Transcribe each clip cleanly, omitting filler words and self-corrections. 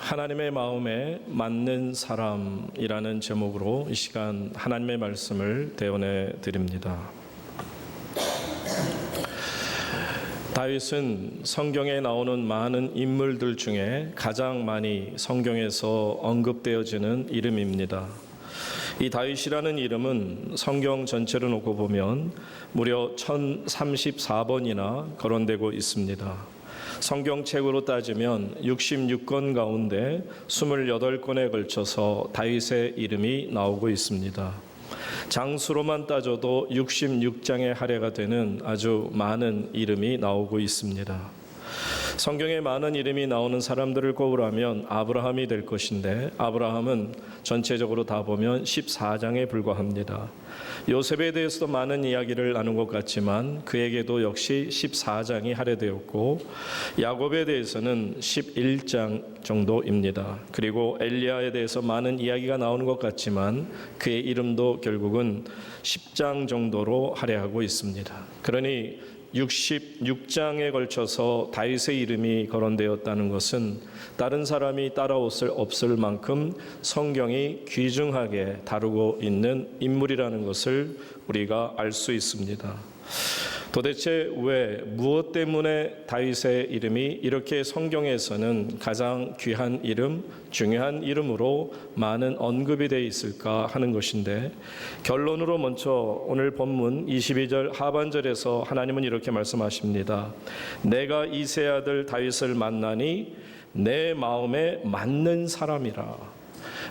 하나님의 마음에 맞는 사람이라는 제목으로 이 시간 하나님의 말씀을 대언해 드립니다. 다윗은 성경에 나오는 많은 인물들 중에 가장 많이 성경에서 언급되어지는 이름입니다. 이 다윗이라는 이름은 성경 전체를 놓고 보면 무려 1034번이나 거론되고 있습니다. 성경책으로 따지면 66권 가운데 28권에 걸쳐서 다윗의 이름이 나오고 있습니다. 장수로만 따져도 66장의 할애가 되는 아주 많은 이름이 나오고 있습니다. 성경에 많은 이름이 나오는 사람들을 꼽으라면 아브라함이 될 것인데 아브라함은 전체적으로 다 보면 14장에 불과합니다. 요셉에 대해서도 많은 이야기를 나눈 것 같지만 그에게도 역시 14장이 할애되었고 야곱에 대해서는 11장 정도입니다. 그리고 엘리야에 대해서 많은 이야기가 나오는 것 같지만 그의 이름도 결국은 10장 정도로 할애하고 있습니다. 그러니 66장에 걸쳐서 다윗의 이름이 거론되었다는 것은 다른 사람이 따라올 수 없을 만큼 성경이 귀중하게 다루고 있는 인물이라는 것을 우리가 알 수 있습니다. 도대체 왜 무엇 때문에 다윗의 이름이 이렇게 성경에서는 가장 귀한 이름, 중요한 이름으로 많은 언급이 되어 있을까 하는 것인데 결론으로 먼저 오늘 본문 22절 하반절에서 하나님은 이렇게 말씀하십니다. 내가 이새 아들 다윗을 만나니 내 마음에 맞는 사람이라.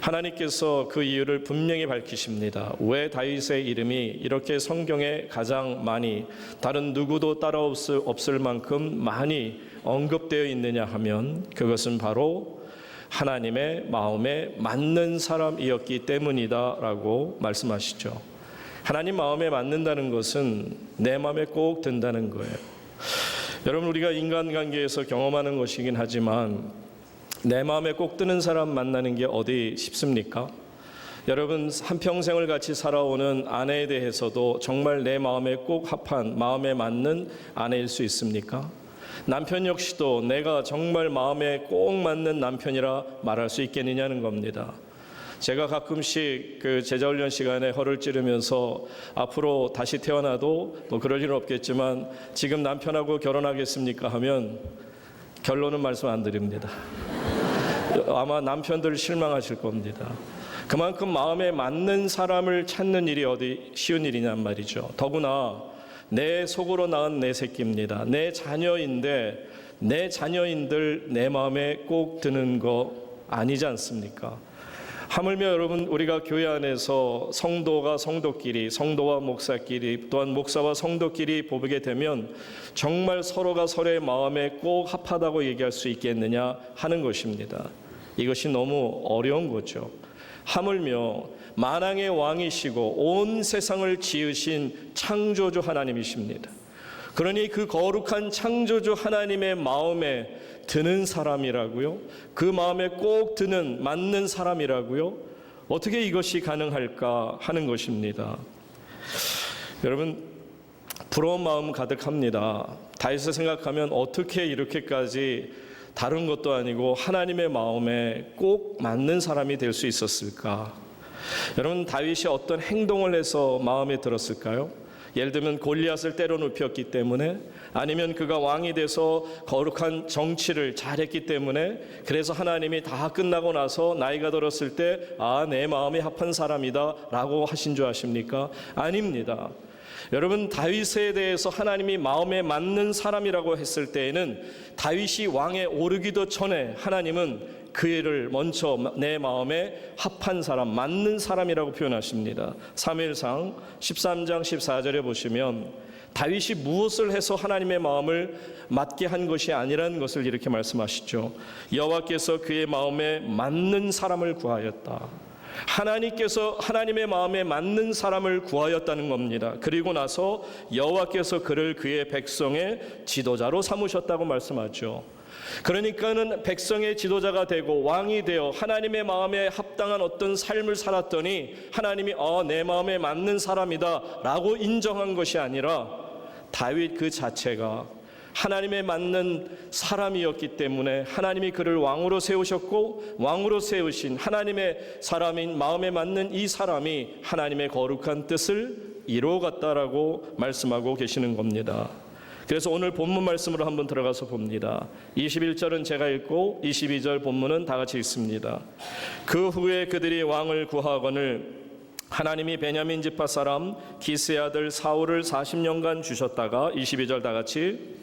하나님께서 그 이유를 분명히 밝히십니다. 왜 다윗의 이름이 이렇게 성경에 가장 많이 다른 누구도 따라올 수 없을 만큼 많이 언급되어 있느냐 하면 그것은 바로 하나님의 마음에 맞는 사람이었기 때문이다라고 말씀하시죠. 하나님 마음에 맞는다는 것은 내 마음에 꼭 든다는 거예요. 여러분, 우리가 인간관계에서 경험하는 것이긴 하지만 내 마음에 꼭 드는 사람 만나는 게 어디 쉽습니까? 여러분, 한평생을 같이 살아오는 아내에 대해서도 정말 내 마음에 꼭 합한, 마음에 맞는 아내일 수 있습니까? 남편 역시도 내가 정말 마음에 꼭 맞는 남편이라 말할 수 있겠느냐는 겁니다. 제가 가끔씩 그 제자훈련 시간에 허를 찌르면서 앞으로 다시 태어나도 뭐 그럴 일은 없겠지만 지금 남편하고 결혼하겠습니까 하면 결론은 말씀 안 드립니다. 아마 남편들 실망하실 겁니다. 그만큼 마음에 맞는 사람을 찾는 일이 어디 쉬운 일이냔 말이죠. 더구나 내 속으로 낳은 내 새끼입니다. 내 자녀인데 내 자녀인들 내 마음에 꼭 드는 거 아니지 않습니까? 하물며 여러분, 우리가 교회 안에서 성도가 성도끼리, 성도와 목사끼리, 또한 목사와 성도끼리 보게 되면 정말 서로가 서로의 마음에 꼭 합하다고 얘기할 수 있겠느냐 하는 것입니다. 이것이 너무 어려운 거죠. 하물며 만왕의 왕이시고 온 세상을 지으신 창조주 하나님이십니다. 그러니 그 거룩한 창조주 하나님의 마음에 드는 사람이라고요? 그 마음에 꼭 드는 맞는 사람이라고요? 어떻게 이것이 가능할까 하는 것입니다. 여러분, 부러운 마음 가득합니다. 다윗을 생각하면 어떻게 이렇게까지 다른 것도 아니고 하나님의 마음에 꼭 맞는 사람이 될 수 있었을까? 여러분, 다윗이 어떤 행동을 해서 마음에 들었을까요? 예를 들면 골리앗을 때려 눕혔기 때문에, 아니면 그가 왕이 돼서 거룩한 정치를 잘했기 때문에, 그래서 하나님이 다 끝나고 나서 나이가 들었을 때 내 마음에 합한 사람이다 라고 하신 줄 아십니까? 아닙니다. 여러분, 다윗에 대해서 하나님이 마음에 맞는 사람이라고 했을 때에는 다윗이 왕에 오르기도 전에 하나님은 그를 먼저 내 마음에 합한 사람, 맞는 사람이라고 표현하십니다. 사무엘상 13장 14절에 보시면 다윗이 무엇을 해서 하나님의 마음을 맞게 한 것이 아니라는 것을 이렇게 말씀하시죠. 여호와께서 그의 마음에 맞는 사람을 구하였다. 하나님께서 하나님의 마음에 맞는 사람을 구하였다는 겁니다. 그리고 나서 여호와께서 그를 그의 백성의 지도자로 삼으셨다고 말씀하죠. 그러니까는 백성의 지도자가 되고 왕이 되어 하나님의 마음에 합당한 어떤 삶을 살았더니 하나님이 내 마음에 맞는 사람이다 라고 인정한 것이 아니라 다윗 그 자체가 하나님에 맞는 사람이었기 때문에 하나님이 그를 왕으로 세우셨고, 왕으로 세우신 하나님의 사람인 마음에 맞는 이 사람이 하나님의 거룩한 뜻을 이루어갔다라고 말씀하고 계시는 겁니다. 그래서 오늘 본문 말씀으로 한번 들어가서 봅니다. 21절은 제가 읽고 22절 본문은 다 같이 읽습니다. 그 후에 그들이 왕을 구하거늘 하나님이 베냐민 지파 사람 기스의 아들 사울을 40년간 주셨다가 22절 다 같이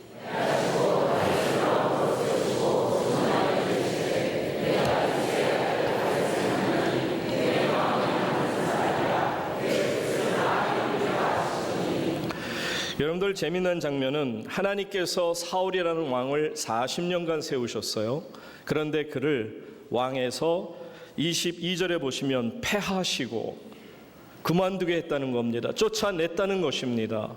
여러분들 재미난 장면은 하나님께서 사울이라는 왕을 40년간 세우셨어요. 그런데 그를 왕에서 22절에 보시면 패하시고 그만두게 했다는 겁니다. 쫓아냈다는 것입니다.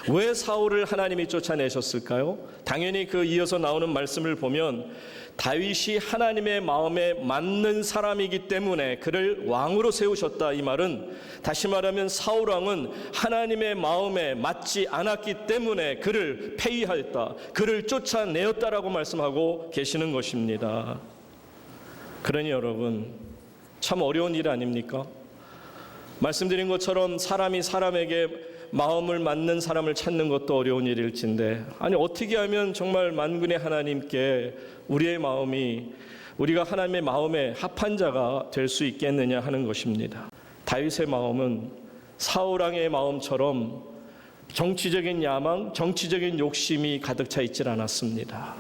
왜 사울을 하나님이 쫓아내셨을까요? 당연히 그 이어서 나오는 말씀을 보면 다윗이 하나님의 마음에 맞는 사람이기 때문에 그를 왕으로 세우셨다. 이 말은 다시 말하면 사울 왕은 하나님의 마음에 맞지 않았기 때문에 그를 폐위하였다. 그를 쫓아내었다라고 말씀하고 계시는 것입니다. 그러니 여러분, 참 어려운 일 아닙니까? 말씀드린 것처럼 사람이 사람에게 마음을 맞는 사람을 찾는 것도 어려운 일일진데, 아니 어떻게 하면 정말 만군의 하나님께 우리의 마음이, 우리가 하나님의 마음에 합한 자가 될 수 있겠느냐 하는 것입니다. 다윗의 마음은 사울 왕의 마음처럼 정치적인 야망, 정치적인 욕심이 가득 차 있질 않았습니다.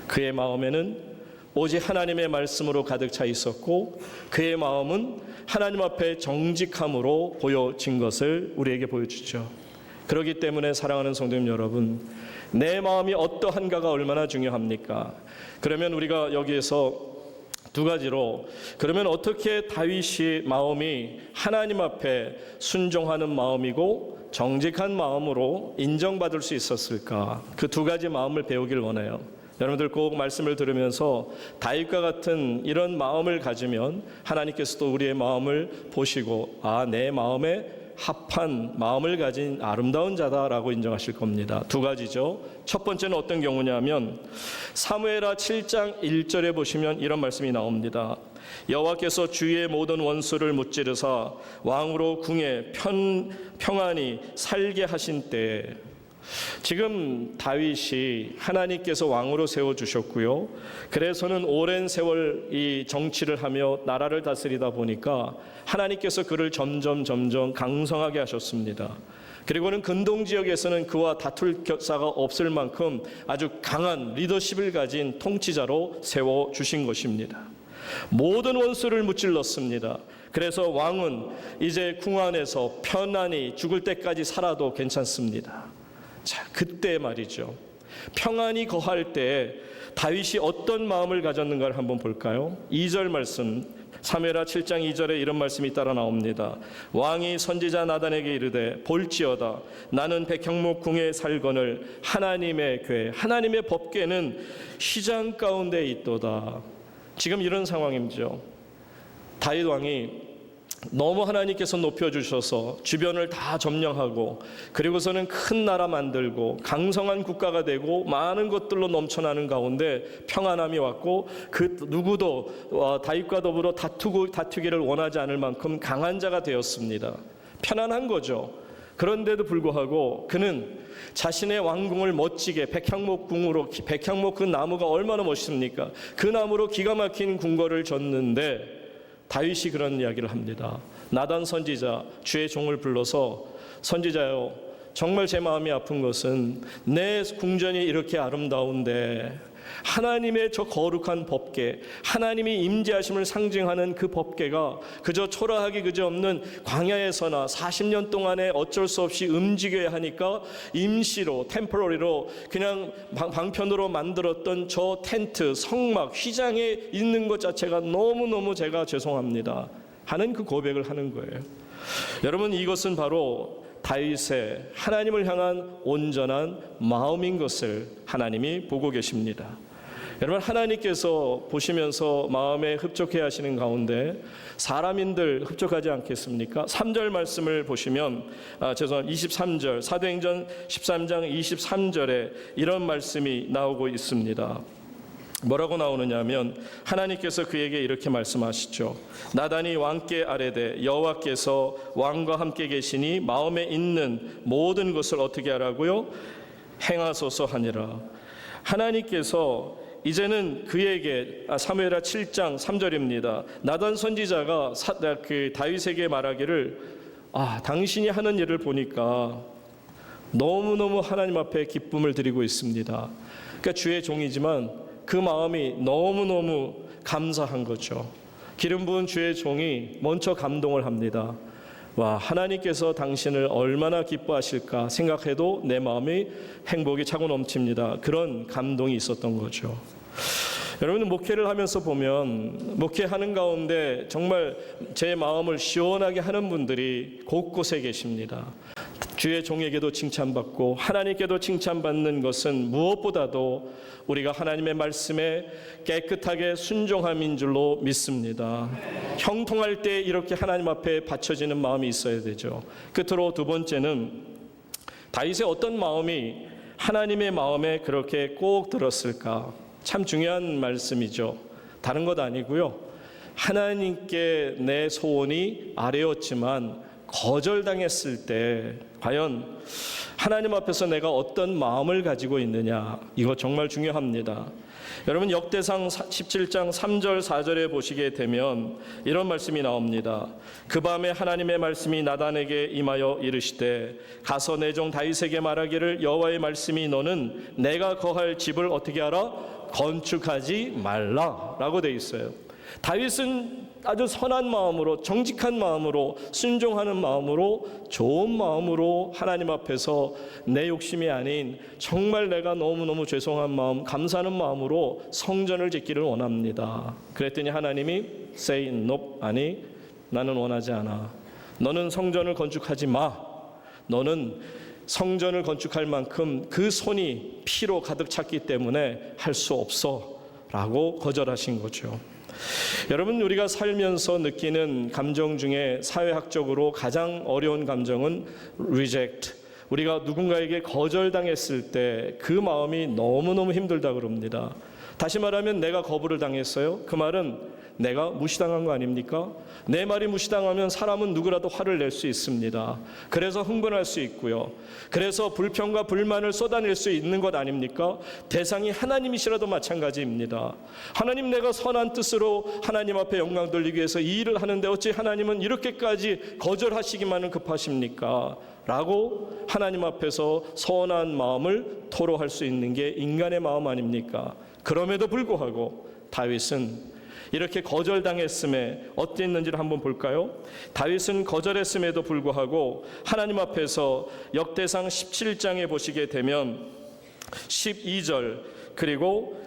그의 마음에는 오직 하나님의 말씀으로 가득 차 있었고, 그의 마음은 하나님 앞에 정직함으로 보여진 것을 우리에게 보여주죠. 그렇기 때문에 사랑하는 성도님 여러분, 내 마음이 어떠한가가 얼마나 중요합니까? 그러면 우리가 여기에서 두 가지로, 그러면 어떻게 다윗의 마음이 하나님 앞에 순종하는 마음이고 정직한 마음으로 인정받을 수 있었을까? 그 두 가지 마음을 배우길 원해요. 여러분들 꼭 말씀을 들으면서 다윗과 같은 이런 마음을 가지면 하나님께서도 우리의 마음을 보시고, 아, 내 마음에 합한 마음을 가진 아름다운 자다라고 인정하실 겁니다. 두 가지죠. 첫 번째는 어떤 경우냐면 사무엘하 7장 1절에 보시면 이런 말씀이 나옵니다. 여호와께서 주의 모든 원수를 무찌르사 왕으로 궁에 평안히 살게 하신 때에, 지금 다윗이 하나님께서 왕으로 세워주셨고요. 그래서는 오랜 세월 이 정치를 하며 나라를 다스리다 보니까 하나님께서 그를 점점 강성하게 하셨습니다. 그리고는 근동 지역에서는 그와 다툴 격사가 없을 만큼 아주 강한 리더십을 가진 통치자로 세워주신 것입니다. 모든 원수를 무찔렀습니다. 그래서 왕은 이제 궁 안에서 편안히 죽을 때까지 살아도 괜찮습니다. 자, 그때 말이죠. 평안히 거할 때 다윗이 어떤 마음을 가졌는가를 한번 볼까요? 2절 말씀, 사무엘하 7장 2절에 이런 말씀이 따라 나옵니다. 왕이 선지자 나단에게 이르되 볼지어다 나는 백향목 궁에 살거늘 하나님의 궤, 하나님의 법궤는 시장 가운데 있도다. 지금 이런 상황이죠. 다윗 왕이 너무 하나님께서 높여주셔서 주변을 다 점령하고, 그리고서는 큰 나라 만들고 강성한 국가가 되고 많은 것들로 넘쳐나는 가운데 평안함이 왔고, 그 누구도 다윗과 더불어 다투기를 원하지 않을 만큼 강한 자가 되었습니다. 편안한 거죠. 그런데도 불구하고 그는 자신의 왕궁을 멋지게 백향목 그 나무가 얼마나 멋있습니까? 그 나무로 기가 막힌 궁궐을 졌는데 다윗이 그런 이야기를 합니다. 나단 선지자 주의 종을 불러서, 선지자요, 정말 제 마음이 아픈 것은 내 궁전이 이렇게 아름다운데 하나님의 저 거룩한 법궤, 하나님이 임재하심을 상징하는 그 법궤가 그저 초라하기 그지없는 광야에서나 40년 동안에 어쩔 수 없이 움직여야 하니까 임시로, 템포러리로 그냥 방편으로 만들었던 저 텐트, 성막, 휘장에 있는 것 자체가 너무너무 제가 죄송합니다 하는 그 고백을 하는 거예요. 여러분, 이것은 바로 다윗의 하나님을 향한 온전한 마음인 것을 하나님이 보고 계십니다. 여러분, 하나님께서 보시면서 마음에 흡족해 하시는 가운데 사람인들 흡족하지 않겠습니까? 3절 말씀을 보시면 23절 사도행전 13장 23절에 이런 말씀이 나오고 있습니다. 뭐라고 나오느냐 하면 하나님께서 그에게 이렇게 말씀하시죠. 나단이 왕께 아뢰되 여호와께서 왕과 함께 계시니 마음에 있는 모든 것을 어떻게 하라고요? 행하소서 하니라. 하나님께서 이제는 그에게 사무엘하 7장 3절입니다. 나단 선지자가 그 다윗에게 말하기를 당신이 하는 일을 보니까 너무너무 하나님 앞에 기쁨을 드리고 있습니다. 그러니까 주의 종이지만 그 마음이 너무너무 감사한 거죠. 기름 부은 주의 종이 먼저 감동을 합니다. 와, 하나님께서 당신을 얼마나 기뻐하실까 생각해도 내 마음이 행복이 차고 넘칩니다. 그런 감동이 있었던 거죠. 여러분, 목회를 하면서 보면 목회하는 가운데 정말 제 마음을 시원하게 하는 분들이 곳곳에 계십니다. 주의 종에게도 칭찬받고 하나님께도 칭찬받는 것은 무엇보다도 우리가 하나님의 말씀에 깨끗하게 순종함인 줄로 믿습니다. 형통할 때 이렇게 하나님 앞에 바쳐지는 마음이 있어야 되죠. 끝으로 두 번째는 다윗의 어떤 마음이 하나님의 마음에 그렇게 꼭 들었을까? 참 중요한 말씀이죠. 다른 것 아니고요. 하나님께 내 소원이 아뢰었지만 거절당했을 때 과연 하나님 앞에서 내가 어떤 마음을 가지고 있느냐, 이거 정말 중요합니다. 여러분, 역대상 17장 3절 4절에 보시게 되면 이런 말씀이 나옵니다. 그 밤에 하나님의 말씀이 나단에게 임하여 이르시되 가서 내 종 다윗에게 말하기를 여호와의 말씀이 너는 내가 거할 집을 어떻게 하라? 건축하지 말라라고 돼 있어요. 다윗은 아주 선한 마음으로, 정직한 마음으로, 순종하는 마음으로, 좋은 마음으로 하나님 앞에서 내 욕심이 아닌 정말 내가 너무너무 죄송한 마음, 감사하는 마음으로 성전을 짓기를 원합니다. 그랬더니 하나님이 say no, 아니 나는 원하지 않아. 너는 성전을 건축하지 마. 너는 성전을 건축할 만큼 그 손이 피로 가득 찼기 때문에 할 수 없어 라고 거절하신 거죠. 여러분, 우리가 살면서 느끼는 감정 중에 사회학적으로 가장 어려운 감정은 reject. 우리가 누군가에게 거절당했을 때 그 마음이 너무너무 힘들다 그럽니다. 다시 말하면 내가 거부를 당했어요. 그 말은 내가 무시당한 거 아닙니까? 내 말이 무시당하면 사람은 누구라도 화를 낼 수 있습니다. 그래서 흥분할 수 있고요. 그래서 불평과 불만을 쏟아낼 수 있는 것 아닙니까? 대상이 하나님이시라도 마찬가지입니다. 하나님, 내가 선한 뜻으로 하나님 앞에 영광 돌리기 위해서 이 일을 하는데 어찌 하나님은 이렇게까지 거절하시기만은 급하십니까? 라고 하나님 앞에서 선한 마음을 토로할 수 있는 게 인간의 마음 아닙니까? 그럼에도 불구하고 다윗은 이렇게 거절당했음에 어땠는지를 한번 볼까요? 다윗은 거절했음에도 불구하고 하나님 앞에서 역대상 17장에 보시게 되면 12절 그리고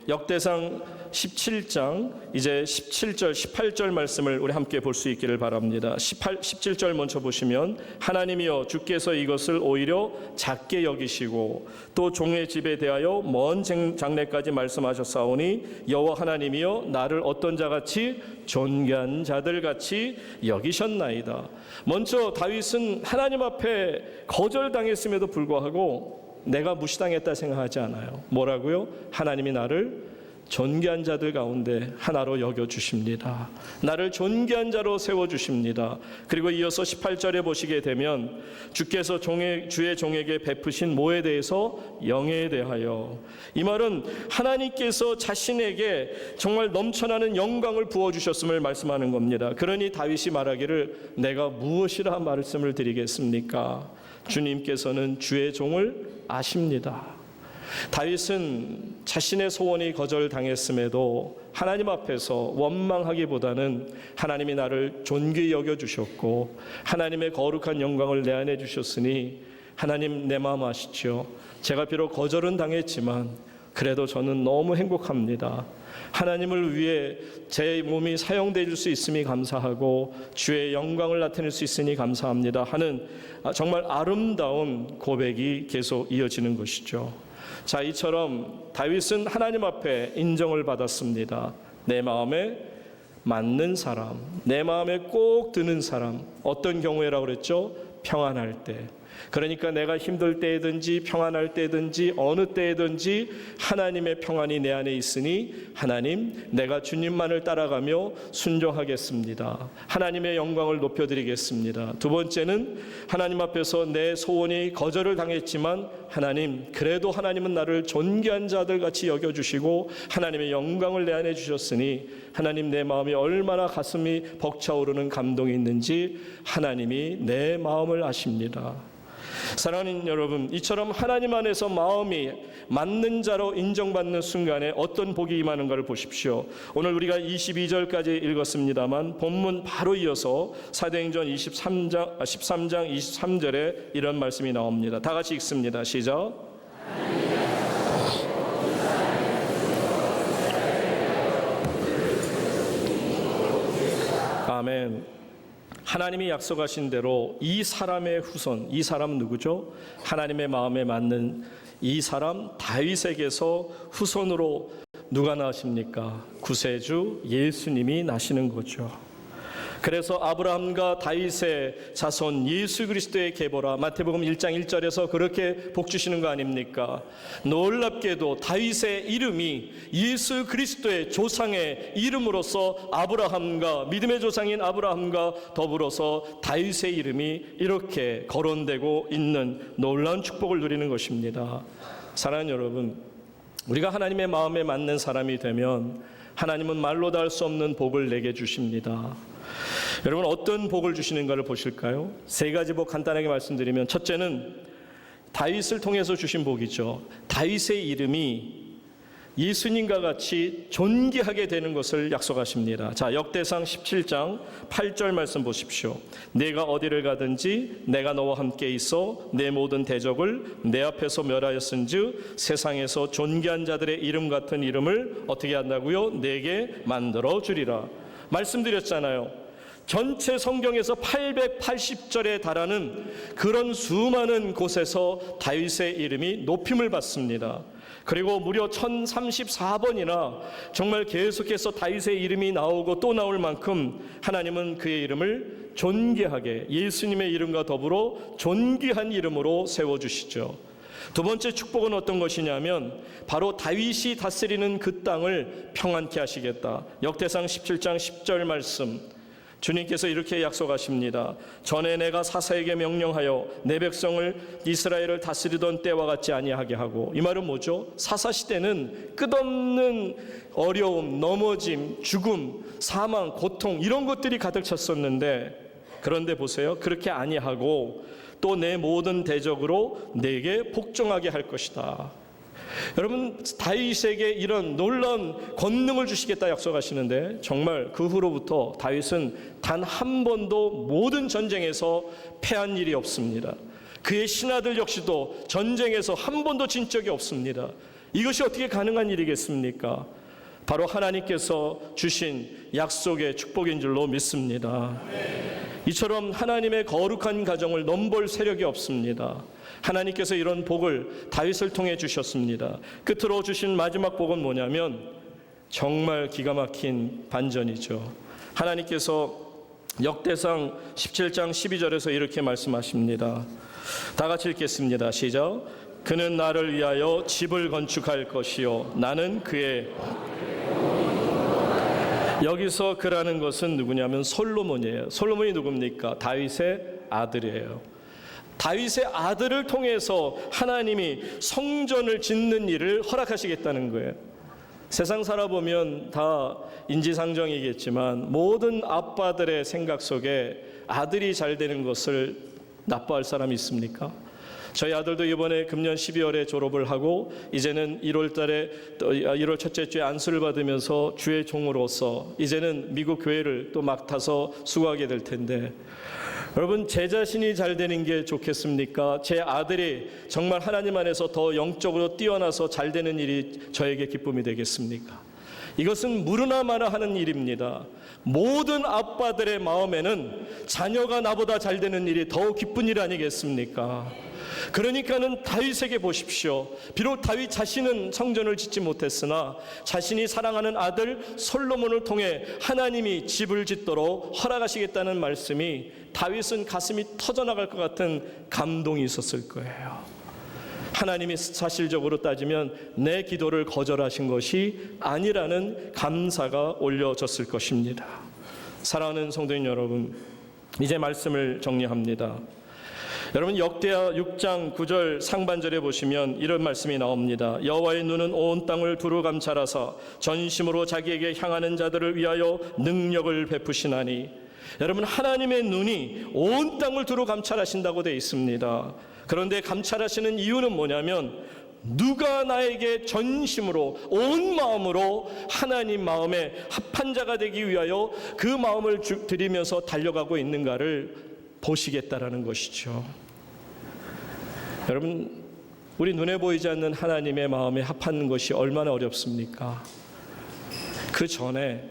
역대상 17장 이제 17절 18절 말씀을 우리 함께 볼 수 있기를 바랍니다. 17절 먼저 보시면 하나님이여 주께서 이것을 오히려 작게 여기시고 또 종의 집에 대하여 먼 장래까지 말씀하셨사오니 여호와 하나님이여 나를 어떤 자같이 존귀한 자들같이 여기셨나이다. 먼저 다윗은 하나님 앞에 거절당했음에도 불구하고 내가 무시당했다 생각하지 않아요. 뭐라고요? 하나님이 나를 존귀한 자들 가운데 하나로 여겨주십니다. 나를 존귀한 자로 세워주십니다. 그리고 이어서 18절에 보시게 되면 주께서 주의 종에게 베푸신 뭐에 대해서? 영에 대하여. 이 말은 하나님께서 자신에게 정말 넘쳐나는 영광을 부어주셨음을 말씀하는 겁니다. 그러니 다윗이 말하기를 내가 무엇이라 말씀을 드리겠습니까? 주님께서는 주의 종을 아십니다. 다윗은 자신의 소원이 거절당했음에도 하나님 앞에서 원망하기보다는 하나님이 나를 존귀히 여겨주셨고 하나님의 거룩한 영광을 내 안에 주셨으니 하나님 내 마음 아시죠? 제가 비록 거절은 당했지만 그래도 저는 너무 행복합니다. 하나님을 위해 제 몸이 사용될 수 있음이 감사하고 주의 영광을 나타낼 수 있으니 감사합니다 하는 정말 아름다운 고백이 계속 이어지는 것이죠. 자, 이처럼 다윗은 하나님 앞에 인정을 받았습니다. 내 마음에 맞는 사람, 내 마음에 꼭 드는 사람. 어떤 경우에라고 그랬죠? 평안할 때. 그러니까 내가 힘들 때든지 평안할 때든지 어느 때든지 하나님의 평안이 내 안에 있으니 하나님, 내가 주님만을 따라가며 순종하겠습니다. 하나님의 영광을 높여드리겠습니다. 두 번째는 하나님 앞에서 내 소원이 거절을 당했지만 하나님, 그래도 하나님은 나를 존귀한 자들 같이 여겨주시고 하나님의 영광을 내 안에 주셨으니 하나님, 내 마음이 얼마나 가슴이 벅차오르는 감동이 있는지 하나님이 내 마음을 아십니다. 사랑하는 여러분, 이처럼 하나님 안에서 마음이 맞는 자로 인정받는 순간에 어떤 복이 임하는가를 보십시오. 오늘 우리가 22절까지 읽었습니다만 본문 바로 이어서 사도행전 13장 23절에 이런 말씀이 나옵니다. 다 같이 읽습니다. 시작. 아멘. 하나님이 약속하신 대로 이 사람의 후손, 이 사람은 누구죠? 하나님의 마음에 맞는 이 사람 다윗에게서 후손으로 누가 나십니까? 구세주 예수님이 나시는 거죠. 그래서 아브라함과 다윗의 자손 예수 그리스도의 계보라, 마태복음 1장 1절에서 그렇게 복 주시는 거 아닙니까? 놀랍게도 다윗의 이름이 예수 그리스도의 조상의 이름으로서 아브라함과, 믿음의 조상인 아브라함과 더불어서 다윗의 이름이 이렇게 거론되고 있는 놀라운 축복을 누리는 것입니다. 사랑하는 여러분, 우리가 하나님의 마음에 맞는 사람이 되면 하나님은 말로 다 할 수 없는 복을 내게 주십니다. 여러분, 어떤 복을 주시는가를 보실까요? 세 가지 복 간단하게 말씀드리면, 첫째는 다윗을 통해서 주신 복이죠. 다윗의 이름이 예수님과 같이 존귀하게 되는 것을 약속하십니다. 자, 역대상 17장 8절 말씀 보십시오. 내가 어디를 가든지 내가 너와 함께 있어 내 모든 대적을 내 앞에서 멸하였은즉 세상에서 존귀한 자들의 이름 같은 이름을 어떻게 한다고요? 내게 만들어 주리라. 말씀드렸잖아요. 전체 성경에서 880절에 달하는 그런 수많은 곳에서 다윗의 이름이 높임을 받습니다. 그리고 무려 1034번이나 정말 계속해서 다윗의 이름이 나오고 또 나올 만큼 하나님은 그의 이름을 존귀하게, 예수님의 이름과 더불어 존귀한 이름으로 세워주시죠. 두 번째 축복은 어떤 것이냐면 바로 다윗이 다스리는 그 땅을 평안케 하시겠다. 역대상 17장 10절 말씀, 주님께서 이렇게 약속하십니다. 전에 내가 사사에게 명령하여 내 백성을 이스라엘을 다스리던 때와 같지 아니하게 하고. 이 말은 뭐죠? 사사 시대는 끝없는 어려움, 넘어짐, 죽음, 사망, 고통 이런 것들이 가득 찼었는데, 그런데 보세요, 그렇게 아니하고 또 내 모든 대적으로 내게 복종하게 할 것이다. 여러분, 다윗에게 이런 놀라운 권능을 주시겠다 약속하시는데, 정말 그 후로부터 다윗은 단 한 번도 모든 전쟁에서 패한 일이 없습니다. 그의 신하들 역시도 전쟁에서 한 번도 진 적이 없습니다. 이것이 어떻게 가능한 일이겠습니까? 바로 하나님께서 주신 약속의 축복인 줄로 믿습니다. 이처럼 하나님의 거룩한 가정을 넘볼 세력이 없습니다. 하나님께서 이런 복을 다윗을 통해 주셨습니다. 끝으로 주신 마지막 복은 뭐냐면 정말 기가 막힌 반전이죠. 하나님께서 역대상 17장 12절에서 이렇게 말씀하십니다. 다 같이 읽겠습니다. 시작. 그는 나를 위하여 집을 건축할 것이요 나는 그의. 여기서 그라는 것은 누구냐면 솔로몬이에요. 솔로몬이 누굽니까? 다윗의 아들이에요. 다윗의 아들을 통해서 하나님이 성전을 짓는 일을 허락하시겠다는 거예요. 세상 살아보면 다 인지상정이겠지만 모든 아빠들의 생각 속에 아들이 잘 되는 것을 나빠할 사람이 있습니까? 저희 아들도 이번에 금년 12월에 졸업을 하고 이제는 1월 첫째 주에 안수를 받으면서 주의 종으로서 이제는 미국 교회를 또 맡아서 수고하게 될 텐데, 여러분, 제 자신이 잘 되는 게 좋겠습니까? 제 아들이 정말 하나님 안에서 더 영적으로 뛰어나서 잘 되는 일이 저에게 기쁨이 되겠습니까? 이것은 무르나 마나 하는 일입니다. 모든 아빠들의 마음에는 자녀가 나보다 잘 되는 일이 더 기쁜 일 아니겠습니까? 그러니까는 다윗에게 보십시오. 비록 다윗 자신은 성전을 짓지 못했으나 자신이 사랑하는 아들 솔로몬을 통해 하나님이 집을 짓도록 허락하시겠다는 말씀이 다윗은 가슴이 터져나갈 것 같은 감동이 있었을 거예요. 하나님이 사실적으로 따지면 내 기도를 거절하신 것이 아니라는 감사가 올려졌을 것입니다. 사랑하는 성도님 여러분, 이제 말씀을 정리합니다. 여러분, 역대하 6장 9절 상반절에 보시면 이런 말씀이 나옵니다. 여호와의 눈은 온 땅을 두루 감찰하사 전심으로 자기에게 향하는 자들을 위하여 능력을 베푸시나니. 여러분, 하나님의 눈이 온 땅을 두루 감찰하신다고 되어 있습니다. 그런데 감찰하시는 이유는 뭐냐면 누가 나에게 전심으로 온 마음으로 하나님 마음에 합한 자가 되기 위하여 그 마음을 드리면서 달려가고 있는가를 보시겠다라는 것이죠. 여러분, 우리 눈에 보이지 않는 하나님의 마음에 합하는 것이 얼마나 어렵습니까? 그 전에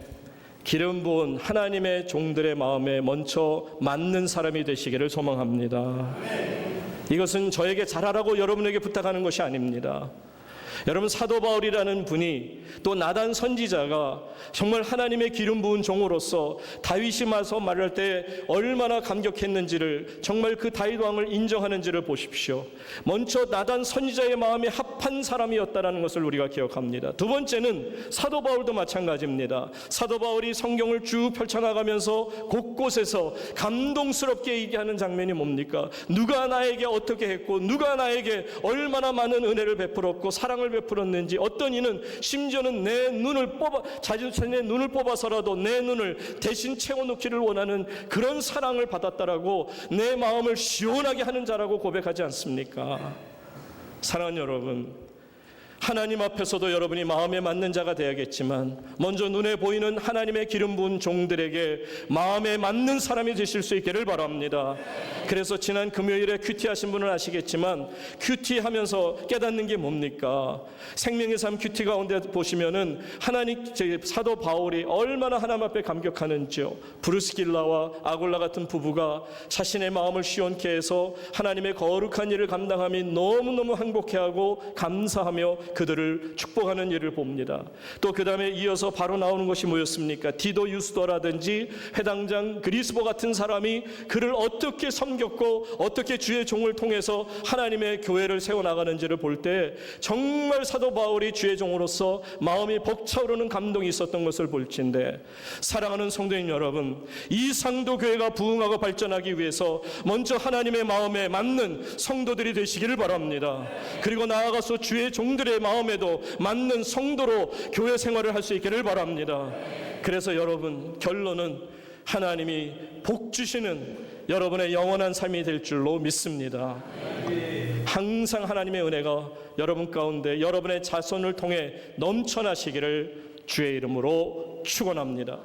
기름 부은 하나님의 종들의 마음에 먼저 맞는 사람이 되시기를 소망합니다. 이것은 저에게 잘하라고 여러분에게 부탁하는 것이 아닙니다. 여러분, 사도 바울이라는 분이 또 나단 선지자가 정말 하나님의 기름 부은 종으로서 다윗이 와서 말할 때 얼마나 감격했는지를, 정말 그 다윗 왕을 인정하는지를 보십시오. 먼저 나단 선지자의 마음에 합한 사람이었다는 것을 우리가 기억합니다. 두 번째는 사도 바울도 마찬가지입니다. 사도 바울이 성경을 쭉 펼쳐나가면서 곳곳에서 감동스럽게 얘기하는 장면이 뭡니까? 누가 나에게 어떻게 했고 누가 나에게 얼마나 많은 은혜를 베풀었고 사랑을 베풀었는지, 어떤 이는 심지어는 내 눈을 자신의 눈을 뽑아서라도 내 눈을 대신 채워놓기를 원하는 그런 사랑을 받았다라고 내 마음을 시원하게 하는 자라고 고백하지 않습니까? 사랑하는 여러분, 하나님 앞에서도 여러분이 마음에 맞는 자가 되야겠지만 먼저 눈에 보이는 하나님의 기름 부은 종들에게 마음에 맞는 사람이 되실 수 있기를 바랍니다. 그래서 지난 금요일에 큐티 하신 분은 아시겠지만 큐티 하면서 깨닫는 게 뭡니까? 생명의 삶 큐티 가운데 보시면은 사도 바울이 얼마나 하나님 앞에 감격하는지요. 브루스길라와 아굴라 같은 부부가 자신의 마음을 시원케 해서 하나님의 거룩한 일을 감당함이 너무너무 행복해하고 감사하며 그들을 축복하는 일을 봅니다. 또 그 다음에 이어서 바로 나오는 것이 뭐였습니까? 디도 유스도라든지 회당장 그리스보 같은 사람이 그를 어떻게 섬겼고 어떻게 주의 종을 통해서 하나님의 교회를 세워나가는지를 볼 때 정말 사도 바울이 주의 종으로서 마음이 벅차오르는 감동이 있었던 것을 볼진데, 사랑하는 성도님 여러분, 이 상도 교회가 부흥하고 발전하기 위해서 먼저 하나님의 마음에 맞는 성도들이 되시기를 바랍니다. 그리고 나아가서 주의 종들의 마음에도 맞는 성도로 교회 생활을 할 수 있기를 바랍니다. 그래서 여러분, 결론은 하나님이 복 주시는 여러분의 영원한 삶이 될 줄로 믿습니다. 항상 하나님의 은혜가 여러분 가운데 여러분의 자손을 통해 넘쳐나시기를 주의 이름으로 축원합니다.